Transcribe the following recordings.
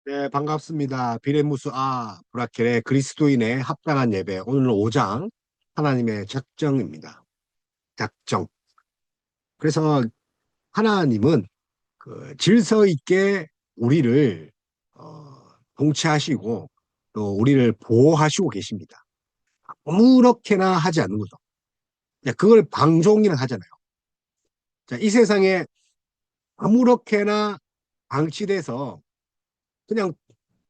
네, 반갑습니다. 비레무스 브라켈의 그리스도인의 합당한 예배. 오늘 5장 하나님의 작정입니다. 작정. 그래서 하나님은 그 질서 있게 우리를 통치하시고 또 우리를 보호하시고 계십니다. 아무렇게나 하지 않는 거죠. 그걸 방종이라 하잖아요. 자, 이 세상에 아무렇게나 방치돼서 그냥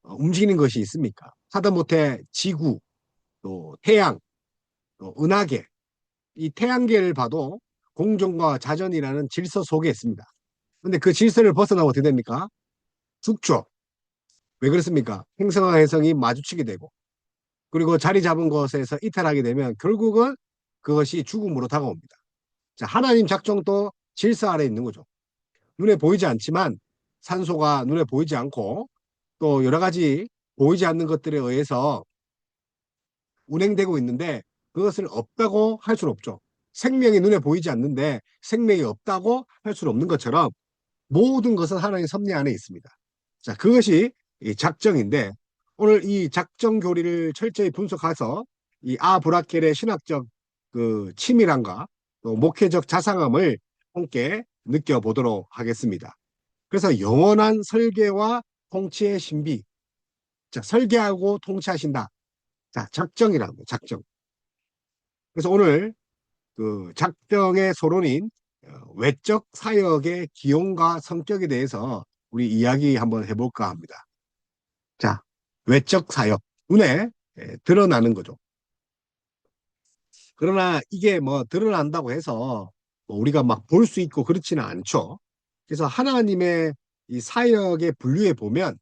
움직이는 것이 있습니까? 하다못해 지구, 또 태양, 또 은하계, 이 태양계를 봐도 공정과 자전이라는 질서 속에 있습니다. 근데 그 질서를 벗어나면 어떻게 됩니까? 죽죠. 왜 그렇습니까? 행성과 행성이 마주치게 되고, 그리고 자리 잡은 것에서 이탈하게 되면 결국은 그것이 죽음으로 다가옵니다. 자, 하나님 작정도 질서 아래 있는 거죠. 눈에 보이지 않지만 산소가 눈에 보이지 않고 또 여러 가지 보이지 않는 것들에 의해서 운행되고 있는데 그것을 없다고 할 수는 없죠. 생명이 눈에 보이지 않는데 생명이 없다고 할 수는 없는 것처럼 모든 것은 하나님의 섭리 안에 있습니다. 자, 그것이 이 작정인데 오늘 이 작정 교리를 철저히 분석해서 이 아브라켈의 신학적 그 치밀함과 또 목회적 자상함을 함께 느껴보도록 하겠습니다. 그래서 영원한 설계와 통치의 신비. 자, 설계하고 통치하신다. 자, 작정이라고 합니다. 작정. 그래서 오늘 그 작정의 소론인 외적 사역의 기용과 성격에 대해서 우리 이야기 한번 해볼까 합니다. 자, 외적 사역. 눈에 드러나는 거죠. 그러나 이게 뭐 드러난다고 해서 뭐 우리가 막 볼 수 있고 그렇지는 않죠. 그래서 하나님의 이 사역의 분류에 보면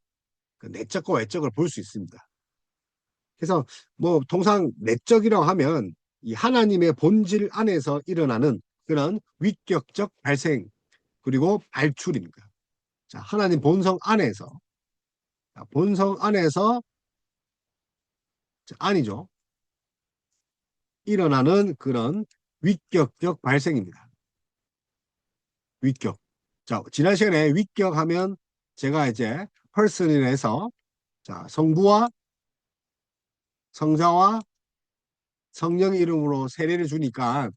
그 내적과 외적을 볼 수 있습니다. 그래서 뭐 통상 내적이라고 하면 이 하나님의 본질 안에서 일어나는 그런 위격적 발생 그리고 발출입니다. 자, 하나님 본성 안에서 본성 안에서 아니죠. 일어나는 그런 위격적 발생입니다. 위격. 자, 지난 시간에 위격하면 제가 이제 펄슨이라서 자, 성부와 성자와 성령 이름으로 세례를 주니까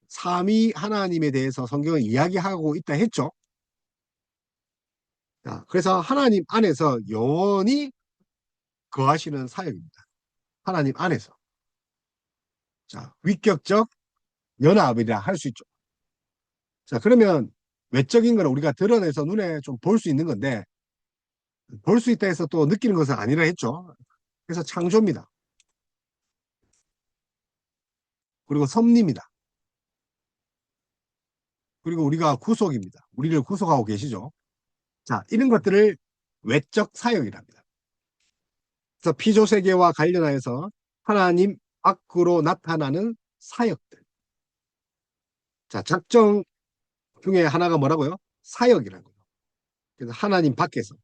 삼위 하나님에 대해서 성경은 이야기하고 있다 했죠. 자, 그래서 하나님 안에서 영원히 거하시는 사역입니다. 하나님 안에서. 자, 위격적 연합이라 할 수 있죠. 자, 그러면 외적인 걸 우리가 드러내서 눈에 좀 볼 수 있는 건데, 볼 수 있다 해서 또 느끼는 것은 아니라 했죠. 그래서 창조입니다. 그리고 섭리입니다. 그리고 우리가 구속입니다. 우리를 구속하고 계시죠. 자, 이런 것들을 외적 사역이랍니다. 그래서 피조 세계와 관련하여서 하나님 밖으로 나타나는 사역들. 자, 작정 중에 하나가 뭐라고요? 사역이라는 거예요. 그래서 하나님 밖에서.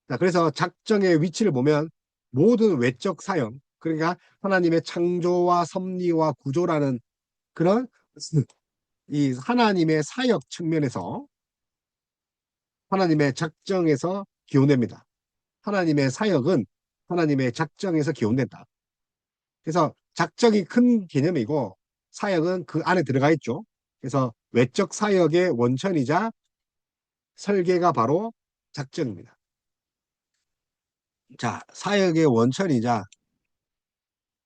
자, 그래서 작정의 위치를 보면 모든 외적 사역, 그러니까 하나님의 창조와 섭리와 구조라는 그런 이 하나님의 사역 측면에서 하나님의 작정에서 기원됩니다. 하나님의 사역은 하나님의 작정에서 기원된다. 그래서 작정이 큰 개념이고 사역은 그 안에 들어가 있죠. 그래서 외적 사역의 원천이자 설계가 바로 작정입니다. 자, 사역의 원천이자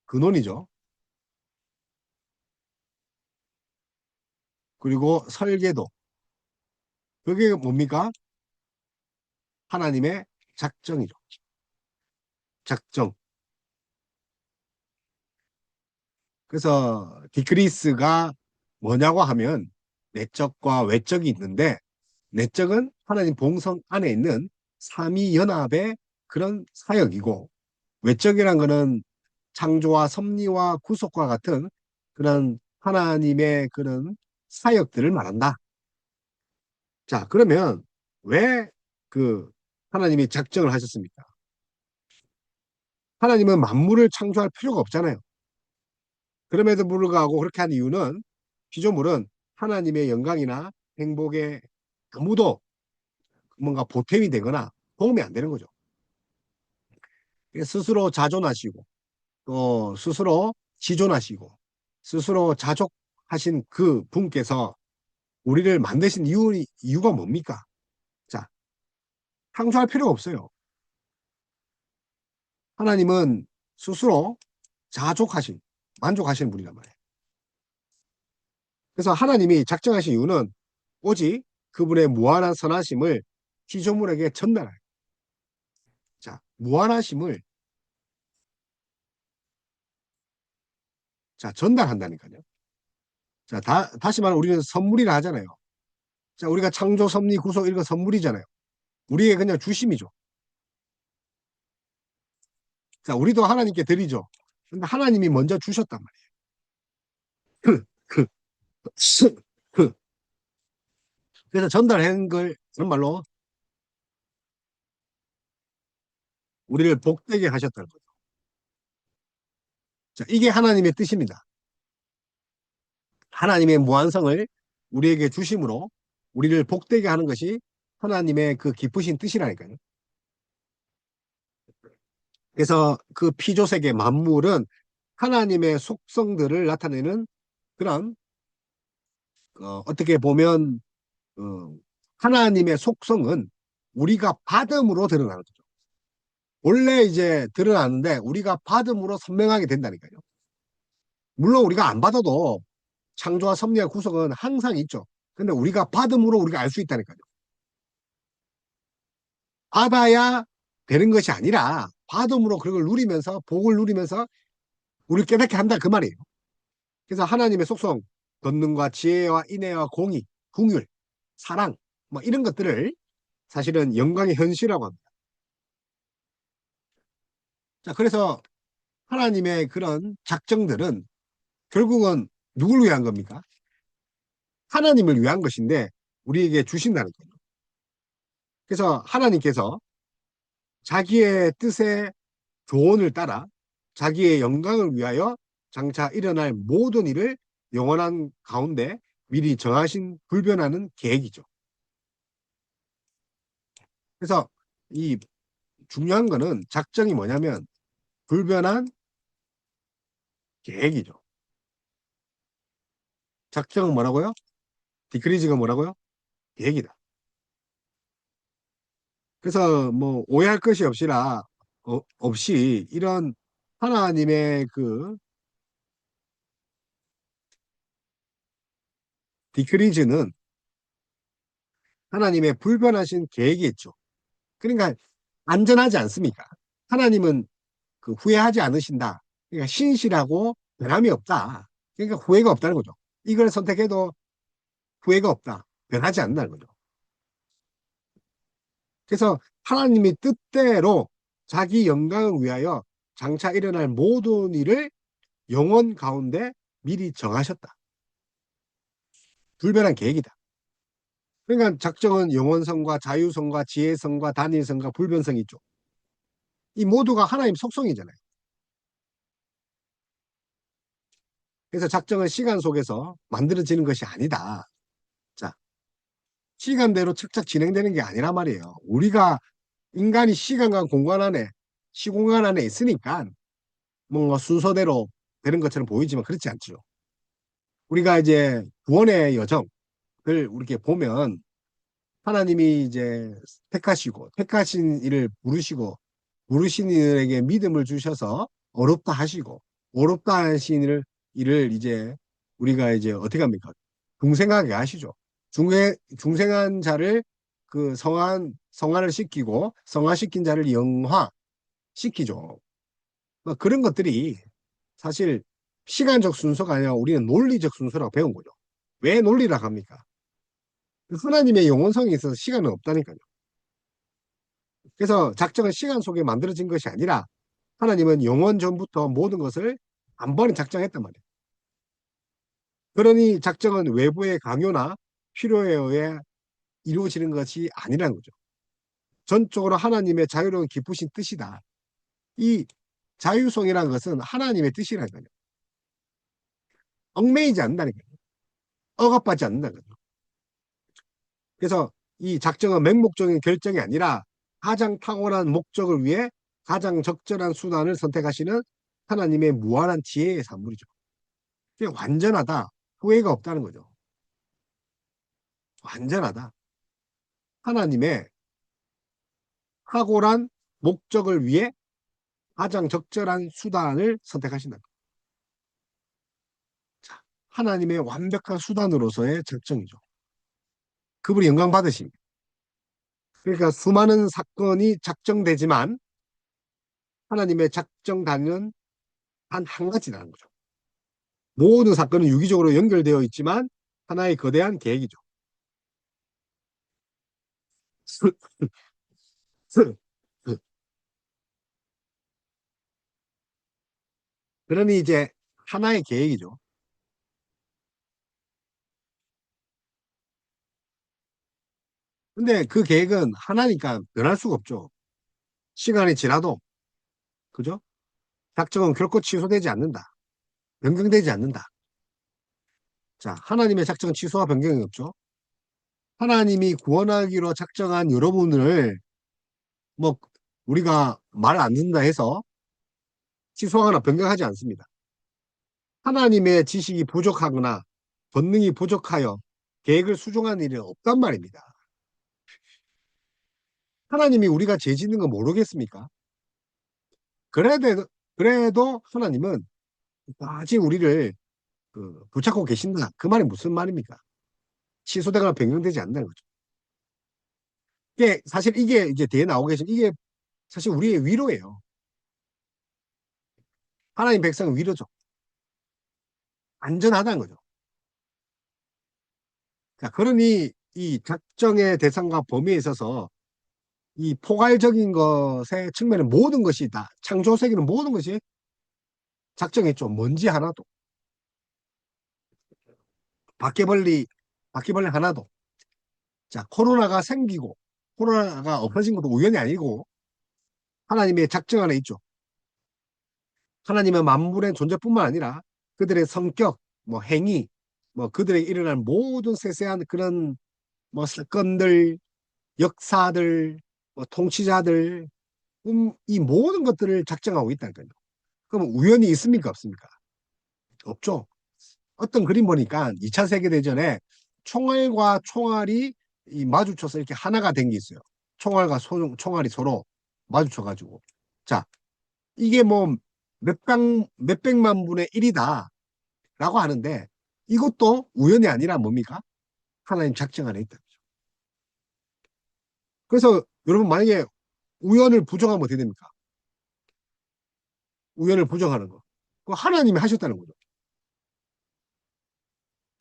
근원이죠. 그리고 설계도. 그게 뭡니까? 하나님의 작정이죠. 작정. 그래서 디크리스가 뭐냐고 하면 내적과 외적이 있는데 내적은 하나님 본성 안에 있는 삼위연합의 그런 사역이고 외적이란 거는 창조와 섭리와 구속과 같은 그런 하나님의 그런 사역들을 말한다. 자, 그러면 왜 그 하나님이 작정을 하셨습니까? 하나님은 만물을 창조할 필요가 없잖아요. 그럼에도 불구하고 그렇게 한 이유는 피조물은 하나님의 영광이나 행복에 아무도 뭔가 보탬이 되거나 도움이 안 되는 거죠. 스스로 자존하시고 또 스스로 지존하시고 스스로 자족하신 그 분께서 우리를 만드신 이유가 뭡니까? 자, 창조할 필요가 없어요. 하나님은 스스로 자족하신, 만족하시는 분이란 말이에요. 그래서 하나님이 작정하신 이유는 오직 그분의 무한한 선하심을 피조물에게 전달해요. 자, 무한하심을 전달한다니까요. 자, 다시 말하면 우리는 선물이라 하잖아요. 자, 우리가 창조, 섭리, 구속 이런 거 선물이잖아요. 우리의 그냥 주심이죠. 자, 우리도 하나님께 드리죠. 근데 하나님이 먼저 주셨단 말이에요. 그, 그. 그래서 전달한 걸 그런 말로 우리를 복되게 하셨다는 거죠. 자, 이게 하나님의 뜻입니다. 하나님의 무한성을 우리에게 주심으로 우리를 복되게 하는 것이 하나님의 그 기쁘신 뜻이라니까요. 그래서 그 피조세계 만물은 하나님의 속성들을 나타내는 그런 어떻게 보면 어, 하나님의 속성은 우리가 받음으로 드러나는 거죠. 원래 이제 드러나는데 우리가 받음으로 선명하게 된다니까요. 물론 우리가 안 받아도 창조와 섭리와 구속은 항상 있죠. 근데 우리가 받음으로 우리가 알 수 있다니까요. 받아야 되는 것이 아니라 받음으로 그걸 누리면서 복을 누리면서 우리를 깨닫게 한다 그 말이에요. 그래서 하나님의 속성, 권능과 지혜와 인애와 공의, 궁율, 사랑 뭐 이런 것들을 사실은 영광의 현실이라고 합니다. 자, 그래서 하나님의 그런 작정들은 결국은 누굴 위한 겁니까? 하나님을 위한 것인데 우리에게 주신다는 거예요. 그래서 하나님께서 자기의 뜻에 조언을 따라 자기의 영광을 위하여 장차 일어날 모든 일을 영원한 가운데 미리 정하신 불변하는 계획이죠. 그래서 이 중요한 거는 작정이 뭐냐면 불변한 계획이죠. 작정은 뭐라고요? 디크리즈가 뭐라고요? 계획이다. 그래서 뭐 오해할 것이 없이라 없이 이런 하나님의 그 디크리즈는 하나님의 불변하신 계획이 있죠. 그러니까 안전하지 않습니까? 하나님은 그 후회하지 않으신다. 그러니까 신실하고 변함이 없다. 그러니까 후회가 없다는 거죠. 이걸 선택해도 후회가 없다. 변하지 않는다는 거죠. 그래서 하나님이 뜻대로 자기 영광을 위하여 장차 일어날 모든 일을 영원 가운데 미리 정하셨다. 불변한 계획이다. 그러니까 작정은 영원성과 자유성과 지혜성과 단일성과 불변성이 있죠. 이 모두가 하나님 속성이잖아요. 그래서 작정은 시간 속에서 만들어지는 것이 아니다. 자, 시간대로 착착 진행되는 게 아니란 말이에요. 우리가 인간이 시간과 공간 안에, 시공간 안에 있으니까 뭔가 순서대로 되는 것처럼 보이지만 그렇지 않죠. 우리가 이제 구원의 여정을 이렇게 보면 하나님이 이제 택하신 이를 부르신 이들에게 믿음을 주셔서 어렵다 하시고, 어렵다 하신 일을 이제 우리가 이제 어떻게 합니까? 중생하게 하시죠. 중생한 자를 그 성화를 시키고, 성화시킨 자를 영화시키죠. 뭐 그런 것들이 사실 시간적 순서가 아니라 우리는 논리적 순서라고 배운 거죠. 왜 논리라고 합니까? 하나님의 영원성에 있어서 시간은 없다니까요. 그래서 작정은 시간 속에 만들어진 것이 아니라 하나님은 영원 전부터 모든 것을 한 번에 작정했단 말이에요. 그러니 작정은 외부의 강요나 필요에 의해 이루어지는 것이 아니라는 거죠. 전적으로 하나님의 자유로운 기쁘신 뜻이다. 이 자유성이라는 것은 하나님의 뜻이라니까요. 얽매이지 않는다니까요. 억압받지 않는다는 거죠. 그래서 이 작정은 맹목적인 결정이 아니라 가장 탁월한 목적을 위해 가장 적절한 수단을 선택하시는 하나님의 무한한 지혜의 산물이죠. 그게 완전하다. 후회가 없다는 거죠. 완전하다. 하나님의 탁월한 목적을 위해 가장 적절한 수단을 선택하신다. 자, 하나님의 완벽한 수단으로서의 작정이죠. 그분이 영광 받으십니다. 그러니까 수많은 사건이 작정되지만 하나님의 작정 단위는 단 한 가지라는 거죠. 모든 사건은 유기적으로 연결되어 있지만 하나의 거대한 계획이죠. 그러니 이제 하나의 계획이죠. 근데 그 계획은 하나니까 변할 수가 없죠. 시간이 지나도, 그죠? 작정은 결코 취소되지 않는다. 변경되지 않는다. 자, 하나님의 작정은 취소와 변경이 없죠. 하나님이 구원하기로 작정한 여러분을 뭐 우리가 말 안 듣는다 해서 취소하거나 변경하지 않습니다. 하나님의 지식이 부족하거나 권능이 부족하여 계획을 수정하는 일은 없단 말입니다. 하나님이 우리가 죄 짓는 거 모르겠습니까? 그래도 하나님은 아직 우리를 붙잡고 계신다. 그 말이 무슨 말입니까? 취소되거나 변경되지 않는다는 거죠. 이게 사실 이게 이제 뒤에 나오고 계신 이게 사실 우리의 위로예요. 하나님 백성은 위로죠. 안전하다는 거죠. 자, 그러니 이 작정의 대상과 범위에 있어서 이 포괄적인 것의 측면은 모든 것이 다 창조 세계는 모든 것이 작정했죠. 먼지 하나도 바퀴벌리 바퀴벌레 하나도. 자, 코로나가 생기고 코로나가 없어진 것도 우연이 아니고 하나님의 작정 안에 있죠. 하나님은 만물의 존재뿐만 아니라 그들의 성격, 뭐 행위, 뭐 그들에게 일어날 모든 세세한 그런 뭐 사건들, 역사들, 뭐 통치자들, 이 모든 것들을 작정하고 있다니까요. 그럼 우연이 있습니까? 없습니까? 없죠. 어떤 그림 보니까 2차 세계대전에 총알과 총알이 이 마주쳐서 이렇게 하나가 된 게 있어요. 총알과 총알이 서로 마주쳐가지고. 자, 이게 뭐 몇백만 분의 1이다 라고 하는데 이것도 우연이 아니라 뭡니까? 하나님 작정 안에 있다. 그래서 여러분 만약에 우연을 부정하면 어떻게 됩니까? 우연을 부정하는 거. 그거 하나님이 하셨다는 거죠.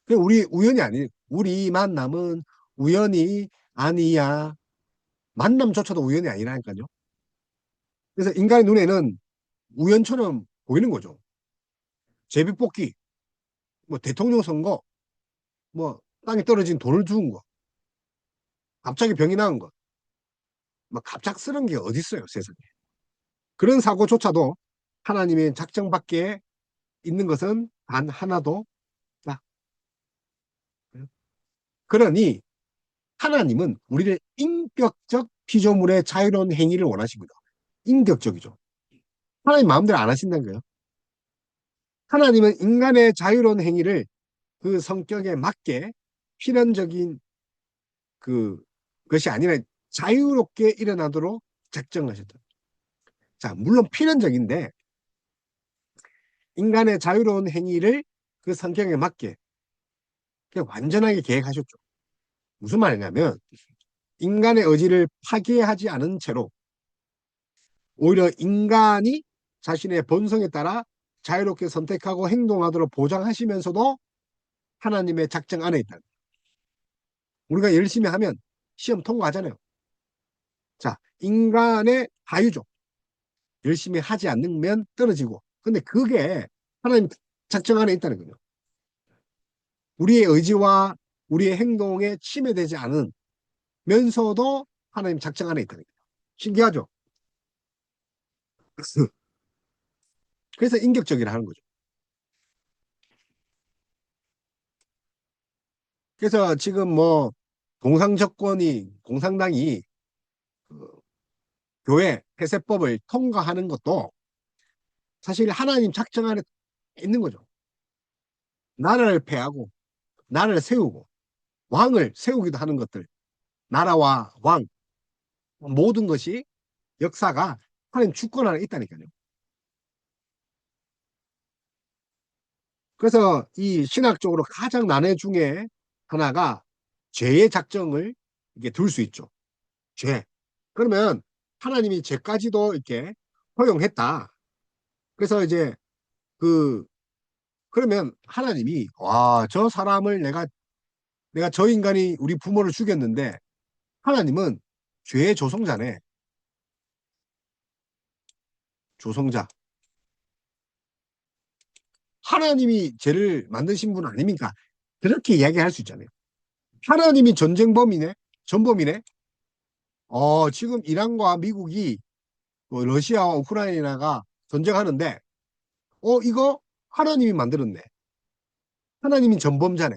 그 우리 우연이 아니, 우리 만남은 우연이 아니야. 만남조차도 우연이 아니라니까요. 그래서 인간의 눈에는 우연처럼 보이는 거죠. 제비뽑기, 뭐 대통령 선거, 뭐 땅에 떨어진 돈을 주운 거, 갑자기 병이 나은 거, 막 갑작스러운 게 어디 있어요, 세상에. 그런 사고조차도 하나님의 작정 밖에 있는 것은 단 하나도 없다. 그러니 하나님은 우리를 인격적 피조물의 자유로운 행위를 원하십니다. 인격적이죠. 하나님 마음대로 안 하신다는 거예요. 하나님은 인간의 자유로운 행위를 그 성격에 맞게 필연적인 그 것이 아니라 자유롭게 일어나도록 작정하셨다. 자, 물론 필연적인데 인간의 자유로운 행위를 그 성격에 맞게 완전하게 계획하셨죠. 무슨 말이냐면 인간의 의지를 파괴하지 않은 채로 오히려 인간이 자신의 본성에 따라 자유롭게 선택하고 행동하도록 보장하시면서도 하나님의 작정 안에 있다. 우리가 열심히 하면 시험 통과하잖아요. 자, 인간의 자유죠. 열심히 하지 않으면 떨어지고. 근데 그게 하나님 작정 안에 있다는 거죠. 우리의 의지와 우리의 행동에 침해되지 않으면서도 하나님 작정 안에 있다는 거죠. 신기하죠? 그래서 인격적이라 하는 거죠. 그래서 지금 뭐 공상정권이 공산당이 그 교회 폐쇄법을 통과하는 것도 사실 하나님 작정 안에 있는 거죠. 나라를 폐하고 나라를 세우고 왕을 세우기도 하는 것들, 나라와 왕 모든 것이 역사가 하나님 주권 안에 있다니까요. 그래서 이 신학적으로 가장 난해 중에 하나가 죄의 작정을 이게 둘 수 있죠. 죄. 그러면 하나님이 죄까지도 이렇게 허용했다. 그래서 이제 그 그러면 하나님이 와, 저 사람을 내가 저 인간이 우리 부모를 죽였는데 하나님은 죄의 조성자네. 조성자. 하나님이 죄를 만드신 분 아닙니까? 그렇게 이야기할 수 있잖아요. 하나님이 전쟁범이네. 전범이네. 지금 이란과 미국이 뭐 러시아와 우크라이나가 전쟁하는데 이거 하나님이 만들었네. 하나님이 전범자네.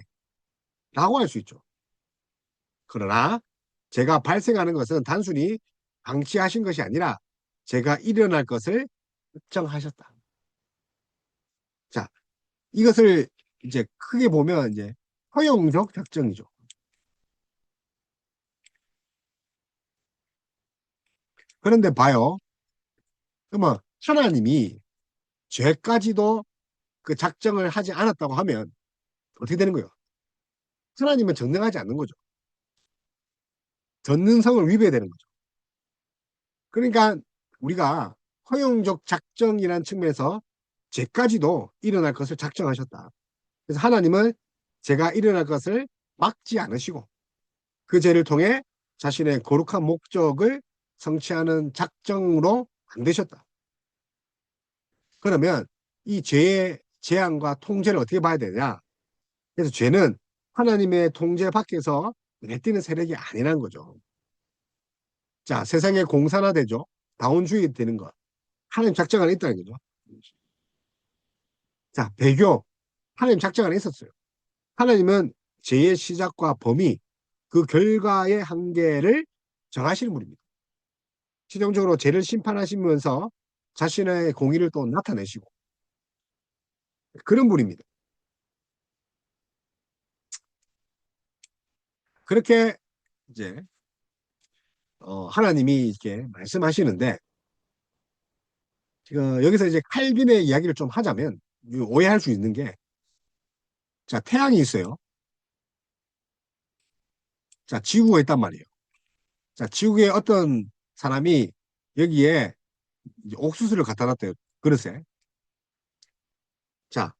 라고 할 수 있죠. 그러나 제가 발생하는 것은 단순히 방치하신 것이 아니라 제가 일어날 것을 특정하셨다. 자, 이것을 이제 크게 보면 이제 허용적 작정이죠. 그런데 봐요. 그러면 하나님이 죄까지도 그 작정을 하지 않았다고 하면 어떻게 되는 거예요? 하나님은 정당하지 않는 거죠. 전능성을 위배되는 거죠. 그러니까 우리가 허용적 작정이라는 측면에서 죄까지도 일어날 것을 작정하셨다. 그래서 하나님은 죄가 일어날 것을 막지 않으시고 그 죄를 통해 자신의 거룩한 목적을 성취하는 작정으로 만드셨다. 그러면 이 죄의 재앙과 통제를 어떻게 봐야 되냐? 그래서 죄는 하나님의 통제 밖에서 내뛰는 세력이 아니라는 거죠. 자, 세상의 공산화되죠. 다원주의 되는 것. 하나님 작정 안에 있다는 거죠. 자, 배교. 하나님 작정 안에 있었어요. 하나님은 죄의 시작과 범위, 그 결과의 한계를 정하시는 분입니다. 최종적으로 죄를 심판하시면서 자신의 공의를 또 나타내시고 그런 분입니다. 그렇게 이제 하나님이 이렇게 말씀하시는데 지금 여기서 이제 칼빈의 이야기를 좀 하자면 오해할 수 있는 게 자, 태양이 있어요. 자, 지구가 있단 말이에요. 자, 지구에 어떤 사람이 여기에 이제 옥수수를 갖다 놨대요. 그릇에. 자,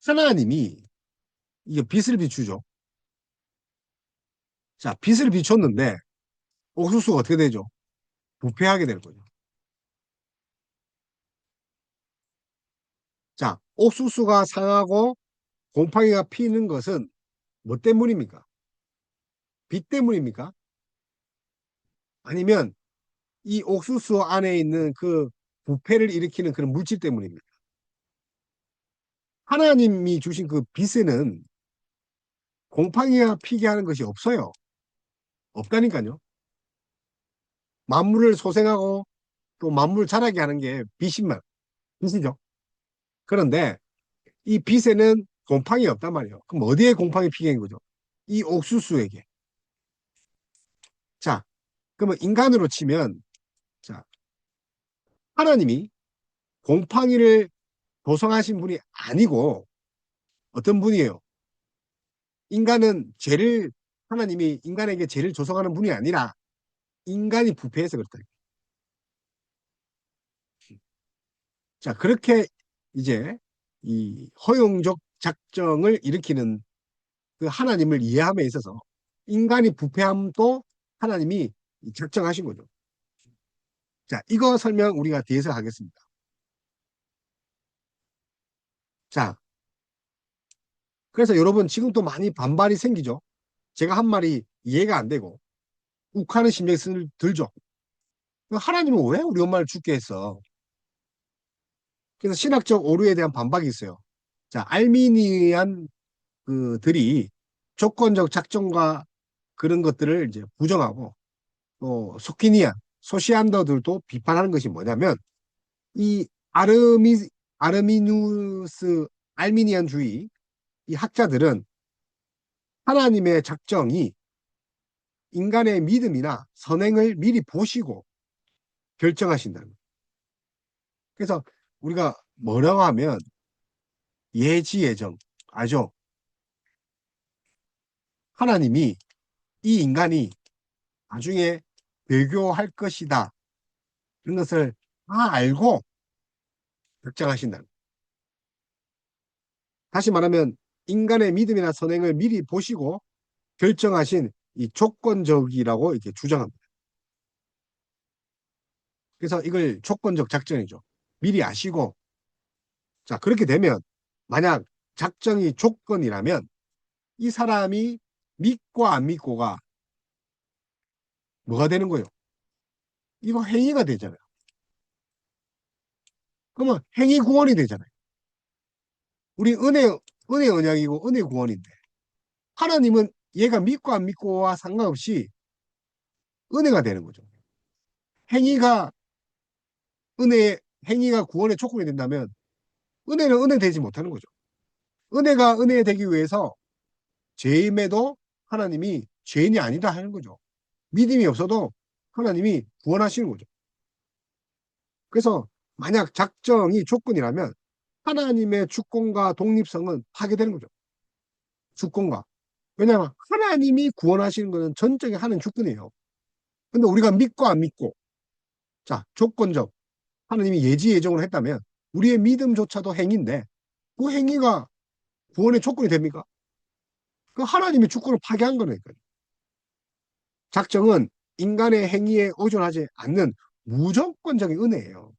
하나님이 이게 빛을 비추죠. 자, 빛을 비췄는데 옥수수가 어떻게 되죠? 부패하게 되는 거죠. 자, 옥수수가 상하고 곰팡이가 피는 것은 뭐 때문입니까? 빛 때문입니까? 아니면 이 옥수수 안에 있는 그 부패를 일으키는 그런 물질 때문입니까? 하나님이 주신 그 빛에는 곰팡이가 피게 하는 것이 없어요. 없다니까요. 만물을 소생하고 또 만물 자라게 하는 게 빛이만, 빛이죠. 그런데 이 빛에는 곰팡이 없단 말이에요. 그럼 어디에 곰팡이 피게 한 거죠? 이 옥수수에게. 자, 그러면 인간으로 치면, 자, 하나님이 곰팡이를 조성하신 분이 아니고 어떤 분이에요? 인간은 죄를, 하나님이 인간에게 죄를 조성하는 분이 아니라 인간이 부패해서 그렇다. 자, 그렇게 이제 이 허용적 작정을 일으키는 그 하나님을 이해함에 있어서 인간이 부패함도 하나님이 작정하신 거죠. 자, 이거 설명 우리가 뒤에서 하겠습니다. 자, 그래서 여러분 지금 또 많이 반발이 생기죠. 제가 한 말이 이해가 안 되고 욱하는 심정이 들죠. 하나님은 왜 우리 엄마를 죽게 했어? 그래서 신학적 오류에 대한 반박이 있어요. 자, 알미니안 그들이 조건적 작정과 그런 것들을 이제 부정하고 또 소키니안 소시안더들도 비판하는 것이 뭐냐면 이 아르미누스 알미니안주의 이 학자들은 하나님의 작정이 인간의 믿음이나 선행을 미리 보시고 결정하신다는 거예요. 그래서 우리가 뭐라고 하면 예지예정, 아죠? 하나님이 이 인간이 나중에 배교할 것이다. 이런 것을 다 알고 결정하신다는 거예요. 다시 말하면 인간의 믿음이나 선행을 미리 보시고 결정하신 이 조건적이라고 이렇게 주장합니다. 그래서 이걸 조건적 작전이죠. 미리 아시고, 자, 그렇게 되면 만약 작정이 조건이라면 이 사람이 믿고 안 믿고가 뭐가 되는 거예요? 이거 행위가 되잖아요. 그러면 행위 구원이 되잖아요. 우리 은혜 언약이고 은혜 구원인데 하나님은 얘가 믿고 안 믿고와 상관없이 은혜가 되는 거죠. 행위가 은혜, 행위가 구원의 조건이 된다면 은혜는 은혜 되지 못하는 거죠. 은혜가 은혜 되기 위해서 죄임에도 하나님이 죄인이 아니다 하는 거죠. 믿음이 없어도 하나님이 구원하시는 거죠. 그래서 만약 작정이 조건이라면 하나님의 주권과 독립성은 파괴되는 거죠. 주권과. 왜냐하면 하나님이 구원하시는 것은 전적인 하나님 주권이에요. 근데 우리가 믿고 안 믿고, 자, 조건적. 하나님이 예지 예정으로 했다면 우리의 믿음조차도 행위인데 그 행위가 구원의 조건이 됩니까? 그 하나님의 주권을 파괴한 거니까요. 작정은 인간의 행위에 의존하지 않는 무조건적인 은혜예요.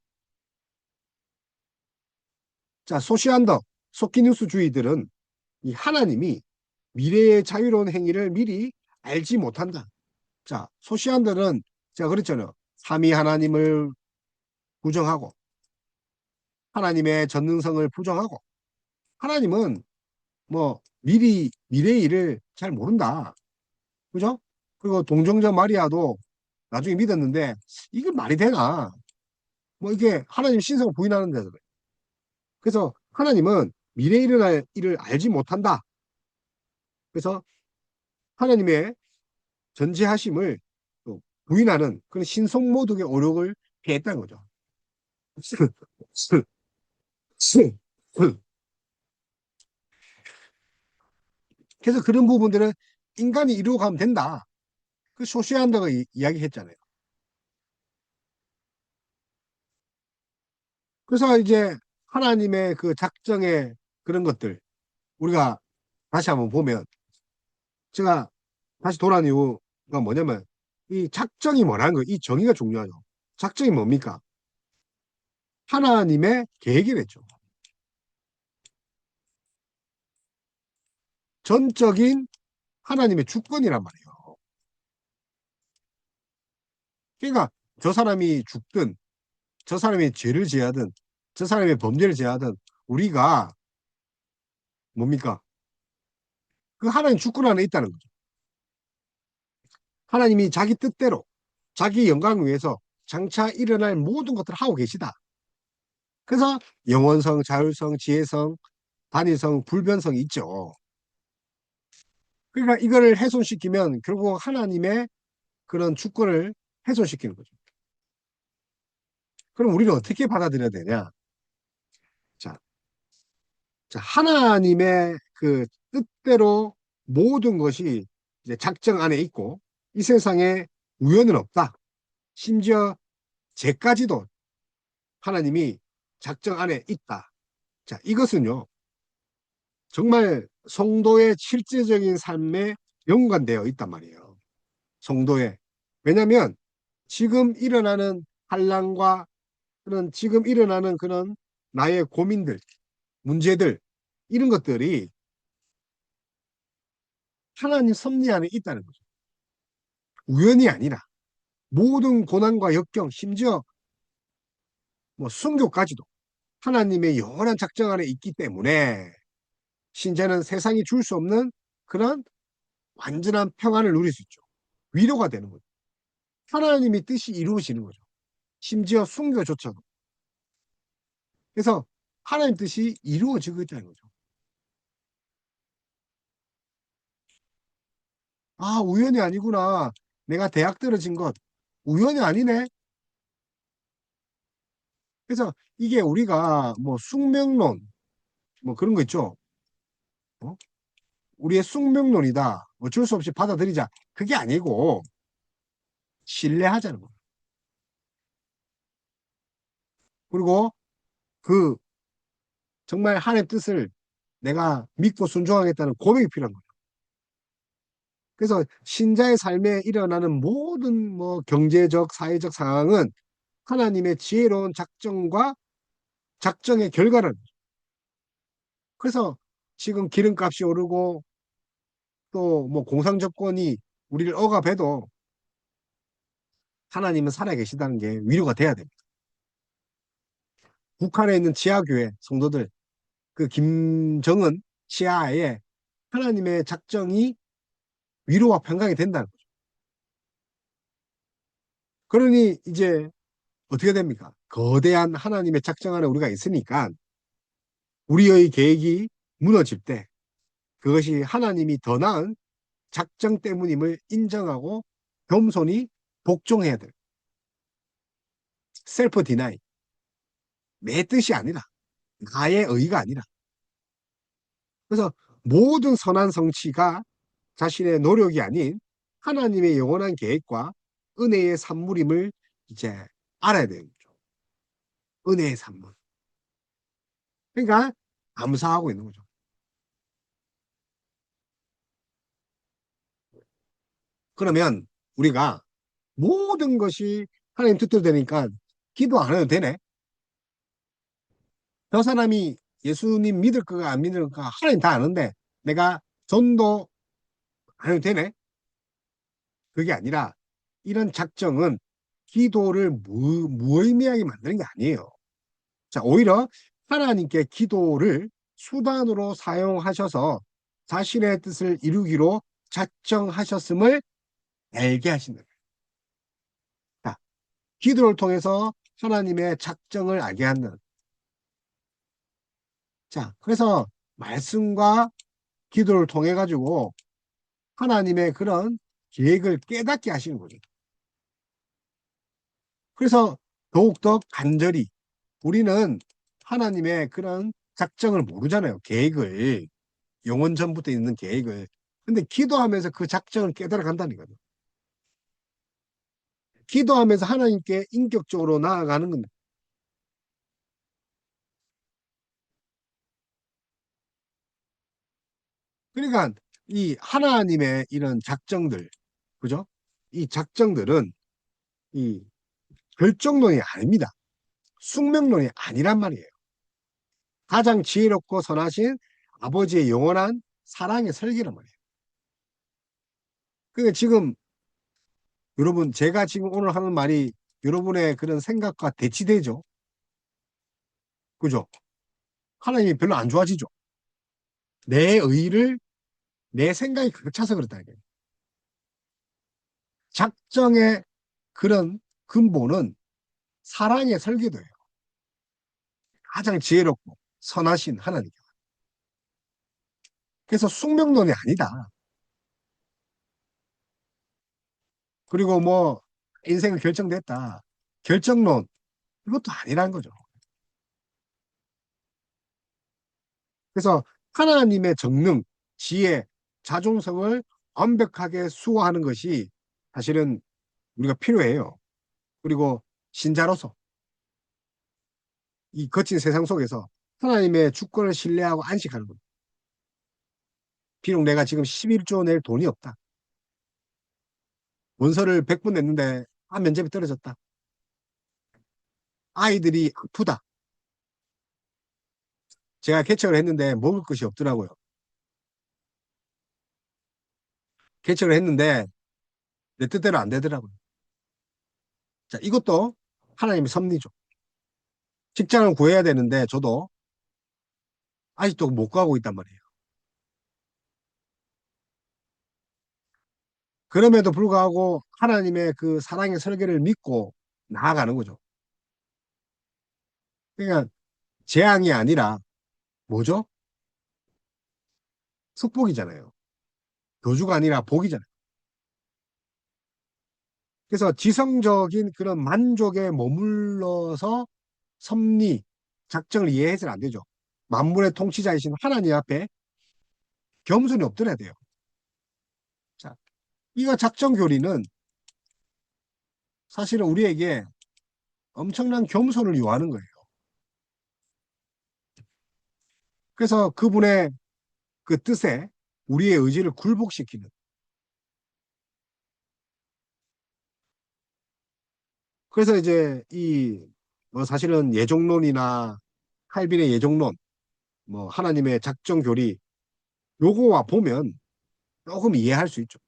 자, 소시안더, 소키누스주의들은 이 하나님이 미래의 자유로운 행위를 미리 알지 못한다. 자, 소시안더는 제가 그랬잖아요. 삼위 하나님을 부정하고 하나님의 전능성을 부정하고 하나님은 뭐 미리 미래의 일을 잘 모른다. 그죠? 그리고 동정자 마리아도 나중에 믿었는데 이게 말이 되나? 뭐 이게 하나님 신성을 부인하는 데서 그래. 그래서 하나님은 미래에 일어날 일을 알지 못한다. 그래서 하나님의 전지하심을 또 부인하는 그런 신성모독의 어록을 피했다는 거죠. 그래서 그런 부분들은 인간이 이루어 가면 된다. 그 소시안더가 이야기했잖아요. 그래서 이제 하나님의 그 작정의 그런 것들 우리가 다시 한번 보면 제가 다시 돌아온 이유가 뭐냐면 이 작정이 뭐라는 거예요. 이 정의가 중요하죠. 작정이 뭡니까? 하나님의 계획이랬죠. 전적인 하나님의 주권이란 말이에요. 그러니까 저 사람이 죽든 저 사람이 죄를 지하든 저 사람이 범죄를 지하든 우리가 뭡니까? 그 하나님 주권 안에 있다는 거죠. 하나님이 자기 뜻대로 자기 영광을 위해서 장차 일어날 모든 것들을 하고 계시다. 그래서 영원성, 자율성, 지혜성, 단위성, 불변성이 있죠. 그러니까 이거를 훼손시키면 결국 하나님의 그런 주권을 훼손시키는 거죠. 그럼 우리는 어떻게 받아들여야 되냐? 자, 자, 하나님의 그 뜻대로 모든 것이 이제 작정 안에 있고 이 세상에 우연은 없다. 심지어 죄까지도 하나님이 작정 안에 있다. 자, 이것은요, 정말 성도의 실제적인 삶에 연관되어 있단 말이에요. 성도의. 왜냐하면 지금 일어나는 환란과 그런 지금 일어나는 그런 나의 고민들, 문제들, 이런 것들이 하나님 섭리 안에 있다는 거죠. 우연이 아니라 모든 고난과 역경, 심지어 뭐 순교까지도 하나님의 영원한 작정 안에 있기 때문에 신자는 세상이 줄 수 없는 그런 완전한 평안을 누릴 수 있죠. 위로가 되는 거죠. 하나님이 뜻이 이루어지는 거죠. 심지어 순교조차도. 그래서 하나님 뜻이 이루어지고 있다는 거죠. 아, 우연이 아니구나. 내가 대학 떨어진 것. 우연이 아니네. 그래서 이게 우리가 뭐 숙명론, 뭐 그런 거 있죠. 어? 우리의 숙명론이다. 어쩔 수 없이 받아들이자. 그게 아니고, 신뢰하자는 거예요. 그리고 그 정말 하나님의 뜻을 내가 믿고 순종하겠다는 고백이 필요한 거예요. 그래서 신자의 삶에 일어나는 모든 뭐 경제적, 사회적 상황은 하나님의 지혜로운 작정과 작정의 결과를. 그래서 지금 기름값이 오르고 또 뭐 공상 조건이 우리를 억압해도 하나님은 살아계시다는 게 위로가 돼야 됩니다. 북한에 있는 지하교회 성도들, 그 김정은 치하에 하나님의 작정이 위로와 평강이 된다는 거죠. 그러니 이제 어떻게 됩니까? 거대한 하나님의 작정 안에 우리가 있으니까 우리의 계획이 무너질 때 그것이 하나님이 더 나은 작정 때문임을 인정하고 겸손히 복종해야 돼요. 셀프 디나이. 내 뜻이 아니라, 나의 의가 아니라. 그래서 모든 선한 성취가 자신의 노력이 아닌 하나님의 영원한 계획과 은혜의 산물임을 이제 알아야 되는 거죠. 은혜의 산물. 그러니까 감사하고 있는 거죠. 그러면 우리가 모든 것이 하나님 뜻대로 되니까 기도 안 해도 되네. 저 사람이 예수님 믿을 거가 안 믿을 거가 하나님 다 아는데 내가 전도 안 해도 되네. 그게 아니라 이런 작정은 기도를 무의미하게 만드는 게 아니에요. 자, 오히려 하나님께 기도를 수단으로 사용하셔서 자신의 뜻을 이루기로 작정하셨음을 알게 하신다. 자, 기도를 통해서 하나님의 작정을 알게 하는. 자, 그래서 말씀과 기도를 통해 가지고 하나님의 그런 계획을 깨닫게 하시는 거죠. 그래서 더욱더 간절히 우리는 하나님의 그런 작정을 모르잖아요. 계획을. 영원 전부터 있는 계획을. 근데 기도하면서 그 작정을 깨달아 간다는 거죠. 기도하면서 하나님께 인격적으로 나아가는 겁니다. 그러니까 이 하나님의 이런 작정들, 그죠? 이 작정들은 이 결정론이 아닙니다. 숙명론이 아니란 말이에요. 가장 지혜롭고 선하신 아버지의 영원한 사랑의 설계란 말이에요. 그러니까 지금 여러분, 제가 지금 오늘 하는 말이 여러분의 그런 생각과 대치되죠? 그죠? 하나님이 별로 안 좋아지죠? 내 의를 내 생각이 가득 차서 그렇다. 이게. 작정의 그런 근본은 사랑의 설계도예요. 가장 지혜롭고 선하신 하나님. 그래서 숙명론이 아니다. 그리고 뭐 인생은 결정됐다. 결정론 이것도 아니라는 거죠. 그래서 하나님의 정능, 지혜, 자존성을 완벽하게 수호하는 것이 사실은 우리가 필요해요. 그리고 신자로서 이 거친 세상 속에서 하나님의 주권을 신뢰하고 안식하는 것. 비록 내가 지금 11조 낼 돈이 없다. 원서를 100분 냈는데 면접이 떨어졌다. 아이들이 아프다. 제가 개척을 했는데 먹을 것이 없더라고요. 개척을 했는데 내 뜻대로 안 되더라고요. 자, 이것도 하나님의 섭리죠. 직장을 구해야 되는데 저도 아직도 못 가고 있단 말이에요. 그럼에도 불구하고 하나님의 그 사랑의 설계를 믿고 나아가는 거죠. 그러니까 재앙이 아니라 뭐죠? 축복이잖아요. 교주가 아니라 복이잖아요. 그래서 지성적인 그런 만족에 머물러서 섭리, 작정을 이해해서는 안 되죠. 만물의 통치자이신 하나님 앞에 겸손이 없더라야 돼요. 자, 이거 작정 교리는 사실은 우리에게 엄청난 겸손을 요하는 거예요. 그래서 그분의 그 뜻에 우리의 의지를 굴복시키는. 그래서 이제 이 뭐 사실은 예종론이나 칼빈의 예종론, 뭐 하나님의 작정 교리 요거와 보면 조금 이해할 수 있죠.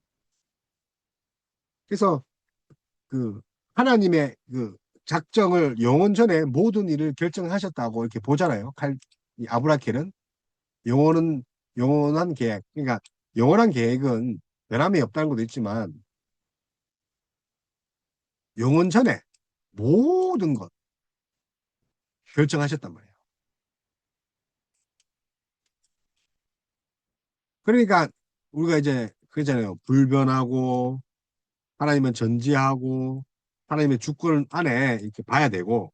그래서 그 하나님의 그 작정을 영원 전에 모든 일을 결정하셨다고 이렇게 보잖아요. 이 아브라켈은 영원은 영원한 계획. 그러니까 영원한 계획은 변함이 없다는 것도 있지만 영원 전에 모든 것 결정하셨단 말이에요. 그러니까 우리가 이제 그러잖아요. 불변하고 하나님은 전지하고 하나님의 주권 안에 이렇게 봐야 되고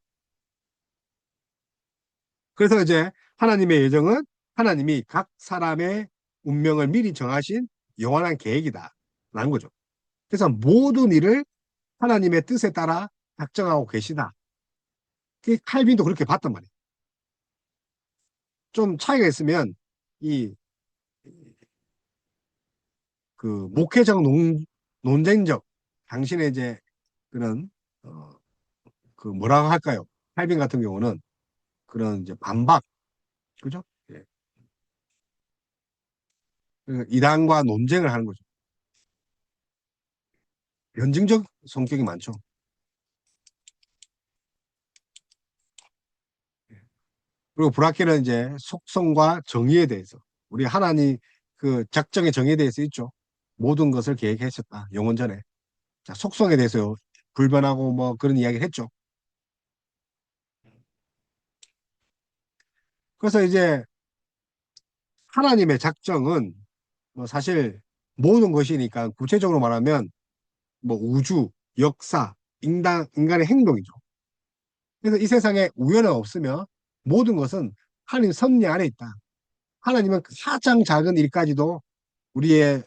그래서 이제 하나님의 예정은 하나님이 각 사람의 운명을 미리 정하신 영원한 계획이다 라는 거죠. 그래서 모든 일을 하나님의 뜻에 따라 작정하고 계시다. 그 칼빈도 그렇게 봤단 말이에요. 좀 차이가 있으면 이 그 목회적 논쟁적 당신의 이제 그런 그 뭐라고 할까요? 칼빈 같은 경우는 그런 이제 반박 그죠? 예. 그러니까 이단과 논쟁을 하는 거죠. 변증적 성격이 많죠. 그리고 브라케는 이제 속성과 정의에 대해서 우리 하나님 그 작정의 정의에 대해서 있죠. 모든 것을 계획하셨다. 영원 전에. 자, 속성에 대해서 불변하고 뭐 그런 이야기를 했죠. 그래서 이제 하나님의 작정은 뭐 사실 모든 것이니까 구체적으로 말하면 뭐 우주, 역사, 인간의 행동이죠. 그래서 이 세상에 우연은 없으며 모든 것은 하나님 섭리 안에 있다. 하나님은 가장 작은 일까지도 우리의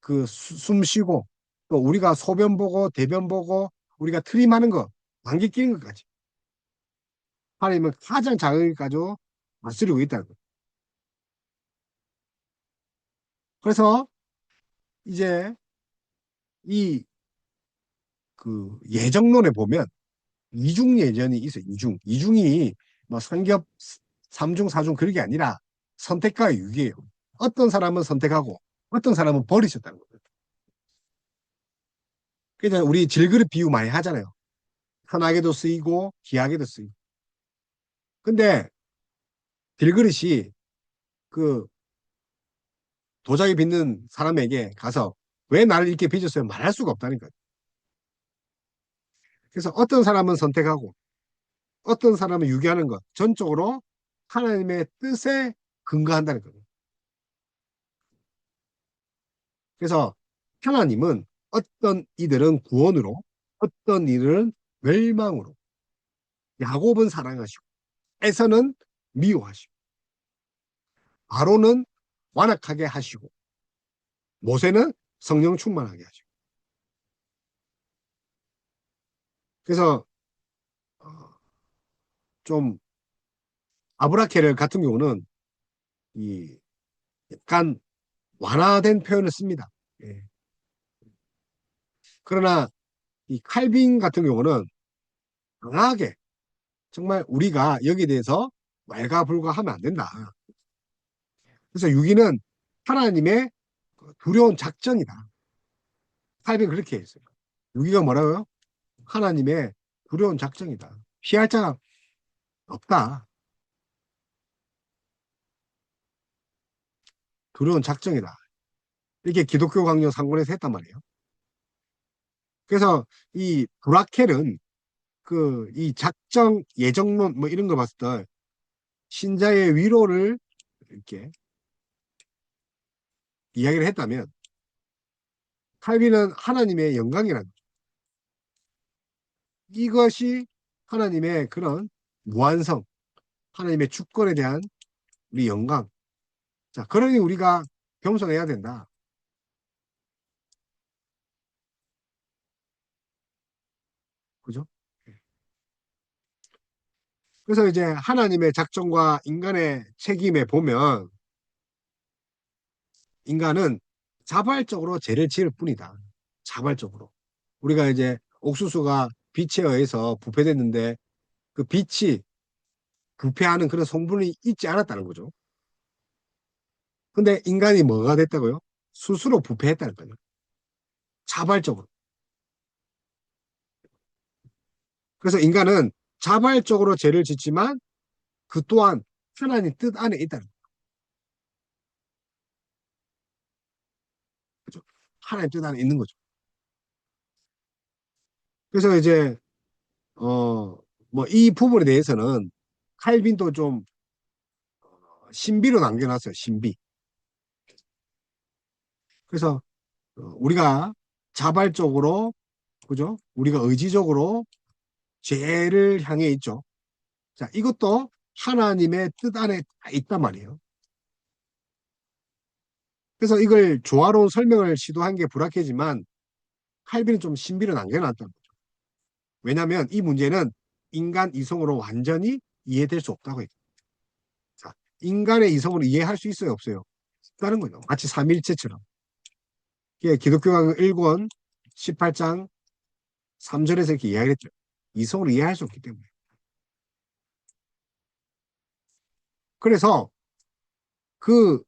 그 숨 쉬고 또 우리가 소변 보고 대변 보고 우리가 트림하는 거 안개 끼는 것까지 하나님은 가장 작은 일까지도 다스리고 있다는 거예요. 그래서 이제 이 그 예정론에 보면 이중 예전이 있어요. 이중이 뭐 삼겹 삼중 사중 그런 게 아니라 선택과 유기예요. 어떤 사람은 선택하고 어떤 사람은 버리셨다는 거예요. 그래서 우리 질그릇 비유 많이 하잖아요. 편하게도 쓰이고 귀하게도 쓰이고. 근데 질그릇이 그 도자기 빚는 사람에게 가서 왜 나를 이렇게 빚었어요? 말할 수가 없다니까요. 그래서 어떤 사람은 선택하고 어떤 사람은 유기하는 것 전적으로 하나님의 뜻에 근거한다는 거예요. 그래서 하나님은 어떤 이들은 구원으로 어떤 이들은 멸망으로 야곱은 사랑하시고 에서는 미워하시고 아론은 완악하게 하시고 모세는 성령 충만하게 하시고 그래서 좀 아브라케를 같은 경우는 이 약간 완화된 표현을 씁니다. 예. 그러나 이 칼빈 같은 경우는 강하게 정말 우리가 여기에 대해서 왈가불가하면 안 된다. 그래서 유기는 하나님의 두려운 작정이다. 칼빈 그렇게 했어요. 유기가 뭐라고요? 하나님의 두려운 작정이다. 피할 자가 없다. 두려운 작정이다. 이렇게 기독교 강요 상권에서 했단 말이에요. 그래서 이 브라켈은 그 이 작정 예정론 뭐 이런 거 봤을 때 신자의 위로를 이렇게 이야기를 했다면 칼빈은 하나님의 영광이라는 거죠. 이것이 하나님의 그런 무한성, 하나님의 주권에 대한 우리 영광. 자, 그러니 우리가 겸손해야 된다. 그죠? 그래서 이제 하나님의 작정과 인간의 책임에 보면 인간은 자발적으로 죄를 지을 뿐이다. 자발적으로. 우리가 이제 옥수수가 빛에 의해서 부패됐는데 그 빛이 부패하는 그런 성분이 있지 않았다는 거죠. 근데 인간이 뭐가 됐다고요? 스스로 부패했다는 거죠. 자발적으로. 그래서 인간은 자발적으로 죄를 짓지만 그 또한 하나님 뜻 안에 있다는 거죠. 하나님 뜻 안에 있는 거죠. 그래서 이제 뭐 이 부분에 대해서는 칼빈도 좀 신비로 남겨놨어요. 신비. 그래서 우리가 자발적으로 그죠? 우리가 의지적으로 죄를 향해 있죠. 자, 이것도 하나님의 뜻 안에 다 있단 말이에요. 그래서 이걸 조화로운 설명을 시도한 게 불확해지만 칼빈은 좀 신비로 남겨놨다는 거죠. 왜냐하면 이 문제는 인간 이성으로 완전히 이해될 수 없다고 했죠. 자, 인간의 이성으로 이해할 수 있어요, 없어요? 없다는 거죠. 마치 삼일체처럼. 예, 기독교가 1권 18장 3절에서 이렇게 이야기했죠. 이성으로 이해할 수 없기 때문에. 그래서 그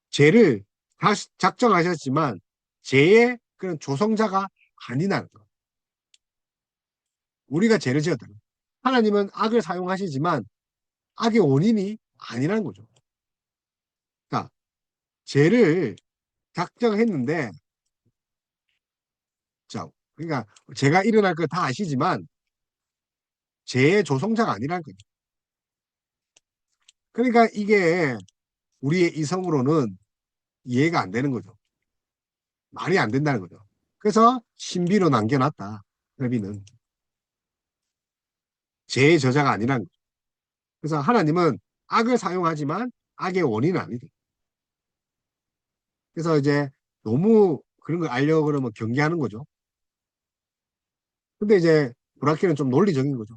죄를 다시 작정하셨지만 죄의 그런 조성자가 아니라는 거. 우리가 죄를 지었다. 하나님은 악을 사용하시지만 악의 원인이 아니라는 거죠. 그러니까 죄를 작정했는데 자, 그러니까 죄가 일어날 거 다 아시지만 죄의 조성자가 아니라는 거죠. 그러니까 이게 우리의 이성으로는 이해가 안 되는 거죠. 말이 안 된다는 거죠. 그래서 신비로 남겨놨다. 레비는 죄의 저자가 아니라는 거죠. 그래서 하나님은 악을 사용하지만 악의 원인은 아니다. 그래서 이제 너무 그런 걸 알려고 그러면 경계하는 거죠. 근데 이제 브라키는 좀 논리적인 거죠.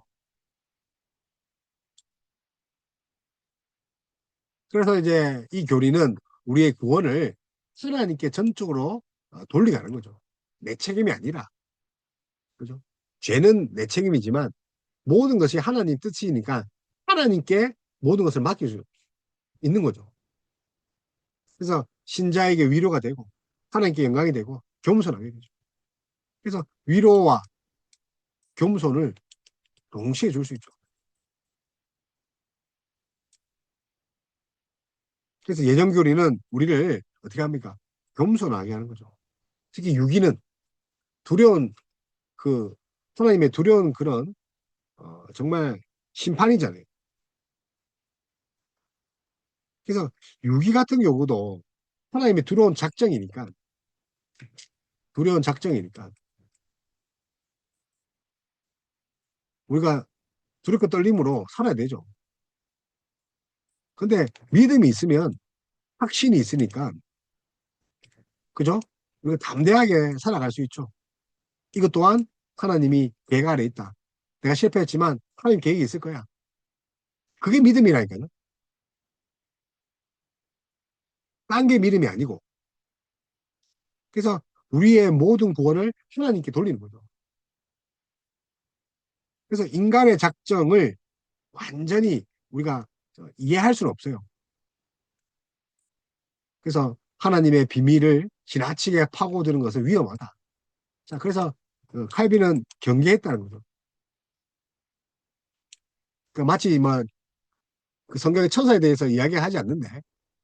그래서 이제 이 교리는 우리의 구원을 하나님께 전적으로 돌리가는 거죠. 내 책임이 아니라. 그죠? 죄는 내 책임이지만 모든 것이 하나님 뜻이니까 하나님께 모든 것을 맡길 수 있는 거죠. 그래서 신자에게 위로가 되고 하나님께 영광이 되고 겸손하게 되죠. 그래서 위로와 겸손을 동시에 줄 수 있죠. 그래서 예정교리는 우리를 어떻게 합니까? 겸손하게 하는 거죠. 특히 유기는 두려운 그 하나님의 두려운 그런 정말 심판이잖아요. 그래서 유기 같은 경우도 하나님의 두려운 작정이니까 우리가 두렵고 떨림으로 살아야 되죠. 근데 믿음이 있으면 확신이 있으니까 그죠? 우리가 담대하게 살아갈 수 있죠. 이것 또한 하나님이 계획 아래 있다. 내가 실패했지만 하나님 계획이 있을 거야. 그게 믿음이라니까요. 딴 게 믿음이 아니고. 그래서 우리의 모든 구원을 하나님께 돌리는 거죠. 그래서 인간의 작정을 완전히 우리가 이해할 수는 없어요. 그래서 하나님의 비밀을 지나치게 파고드는 것은 위험하다. 자, 그래서 칼빈은 경계했다는 거죠. 그러니까 마치 뭐 그 성경의 천사에 대해서 이야기하지 않는데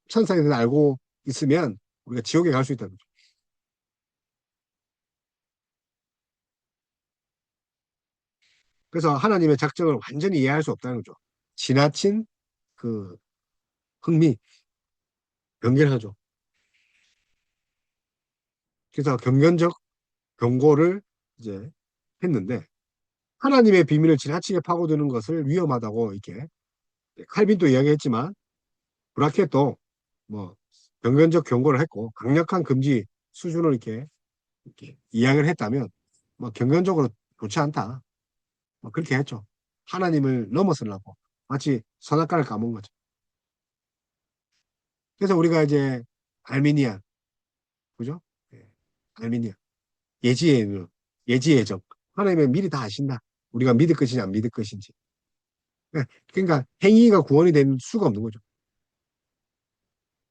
천사에 대해서 알고 있으면 우리가 지옥에 갈 수 있다는 거죠. 그래서 하나님의 작정을 완전히 이해할 수 없다는 거죠. 지나친 그 흥미, 변경하죠. 그래서 경건적 경고를 이제 했는데 하나님의 비밀을 지나치게 파고드는 것을 위험하다고 이렇게 칼빈도 이야기했지만 브라켓도 뭐 경건적 경고를 했고 강력한 금지 수준을 이렇게 이야기를 했다면 뭐 경건적으로 좋지 않다. 뭐 그렇게 했죠. 하나님을 넘어서려고 마치 선악과를 까먹은 거죠. 그래서 우리가 이제 알미니안, 그죠? 예, 알미니안, 예지의 예지예정. 하나님은 미리 다 아신다. 우리가 믿을 것이냐 안 믿을 것인지. 예, 그러니까 행위가 구원이 될 수가 없는 거죠.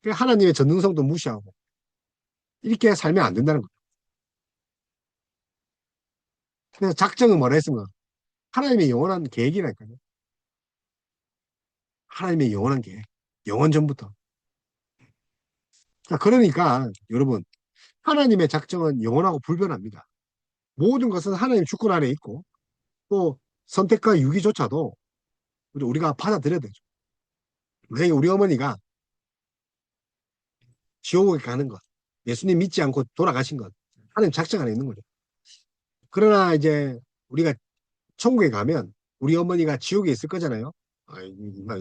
그러니까 하나님의 전능성도 무시하고 이렇게 살면 안 된다는 거죠. 그래서 작정은 뭐라 했습니까? 하나님의 영원한 계획이라니까요. 하나님의 영원한 계획. 영원 전부터. 자, 그러니까 여러분 하나님의 작정은 영원하고 불변합니다. 모든 것은 하나님 주권 아래 있고 또 선택과 유기조차도 우리가 받아들여야 되죠. 만약에 우리 어머니가 지옥에 가는 것, 예수님 믿지 않고 돌아가신 것, 하나님 작정 안에 있는 거죠. 그러나 이제 우리가 천국에 가면 우리 어머니가 지옥에 있을 거잖아요.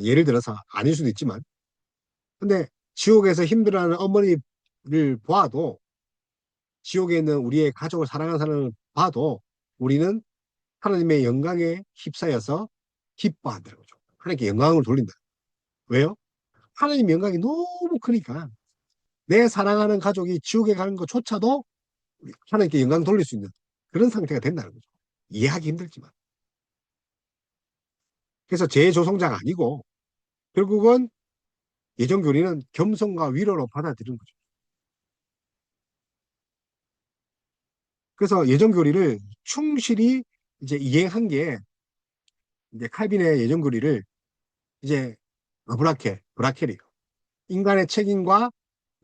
예를 들어서 아닐 수도 있지만. 근데 지옥에서 힘들어하는 어머니를 봐도 지옥에 있는 우리의 가족을 사랑하는 사람을 봐도 우리는 하나님의 영광에 휩싸여서 기뻐한다는 거죠. 하나님께 영광을 돌린다. 왜요? 하나님 영광이 너무 크니까 내 사랑하는 가족이 지옥에 가는 것조차도 하나님께 영광 돌릴 수 있는 그런 상태가 된다는 거죠. 이해하기 힘들지만. 그래서 재조성자가 아니고 결국은 예정교리는 겸손과 위로로 받아들이는 거죠. 그래서 예정교리를 충실히 이제 이행한 게 이제 칼빈의 예정교리를 이제 브라켈이에요. 인간의 책임과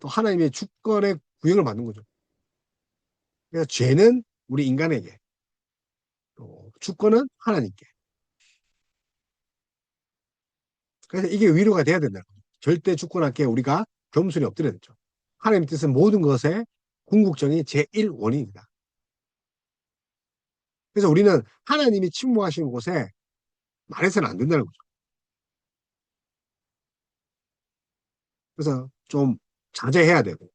또 하나님의 주권의 구형을 받는 거죠. 그래서 죄는 우리 인간에게, 또 주권은 하나님께. 그래서 이게 위로가 돼야 된다는 거죠. 절대 주권 앞에 우리가 겸손히 엎드려야 되죠. 하나님 뜻은 모든 것의 궁극적인 제1원인이다. 그래서 우리는 하나님이 침묵하시는 곳에 말해서는 안 된다는 거죠. 그래서 좀 자제해야 되고,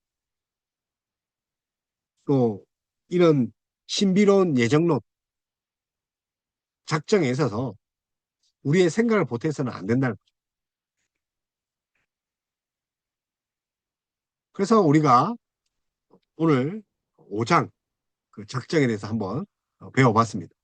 또 이런 신비로운 예정론, 작정에 있어서 우리의 생각을 보태서는 안 된다는 거죠. 그래서 우리가 오늘 5장 그 작정에 대해서 한번 배워봤습니다.